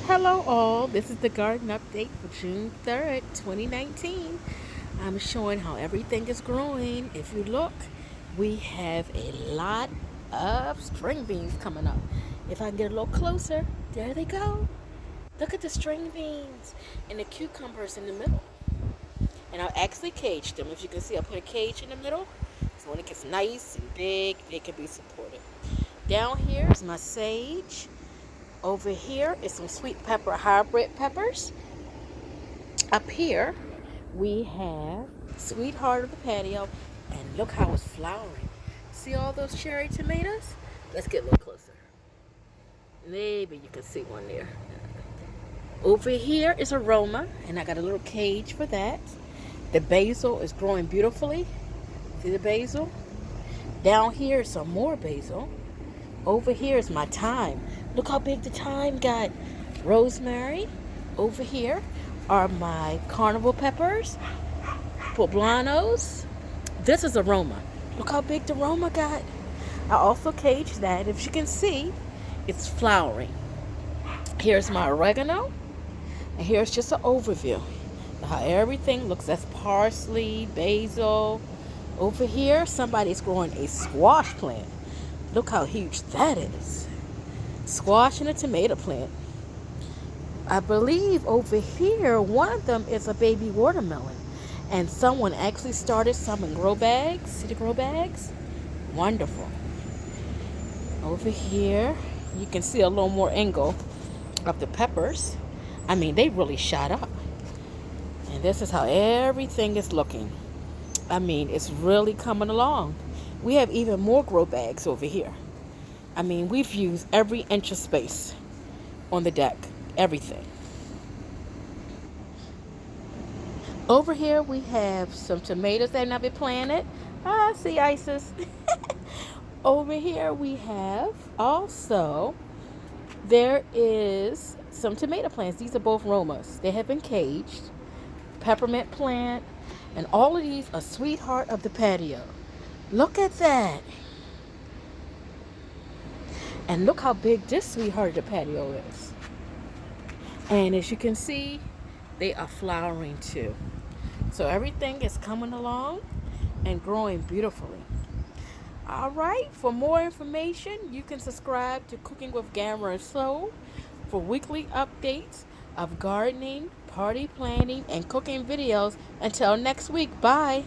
Hello all, this is the garden update for June 3rd, 2019. I'm showing how everything is growing. If you look, we have a lot of string beans coming up. If I can get a little closer, there they go. Look at the string beans and the cucumbers in the middle. And I actually caged them. If you can see, I put a cage in the middle. So when it gets nice and big, they can be supported. Down here is my sage. Over here is some sweet pepper hybrid peppers. Up here, we have Sweetheart of the Patio, and look how it's flowering. See all those cherry tomatoes? Let's get a little closer. Maybe you can see one there. Over here is Aroma, and I got a little cage for that. The basil is growing beautifully. See the basil? Down here is some more basil. Over here is my thyme. Look how big the thyme got. Rosemary. Over here are my carnival peppers. Poblanos. This is Aroma. Look how big the Aroma got. I also caged that. If you can see, it's flowering. Here's my oregano. And here's just an overview of how everything looks. That's parsley, basil. Over here, somebody's growing a squash plant. Look how huge that is. Squash and a tomato plant. I believe over here, one of them is a baby watermelon. And someone actually started some in grow bags. See the grow bags? Wonderful. Over here, you can see a little more angle of the peppers. I mean, they really shot up. And this is how everything is looking. I mean, it's really coming along. We have even more grow bags over here. I mean, we've used every inch of space on the deck. Everything. Over here we have some tomatoes that have not been planted. Ah, see Isis. Over here we have also, there is some tomato plants. These are both Romas. They have been caged. Peppermint plant. And all of these are Sweetheart of the Patio. Look at that. And look how big this Sweetheart of the Patio is. And as you can see, they are flowering too. So everything is coming along and growing beautifully. All right, for more information, you can subscribe to Cooking with Gamma and Soul for weekly updates of gardening, party planning, and cooking videos. Until next week, bye.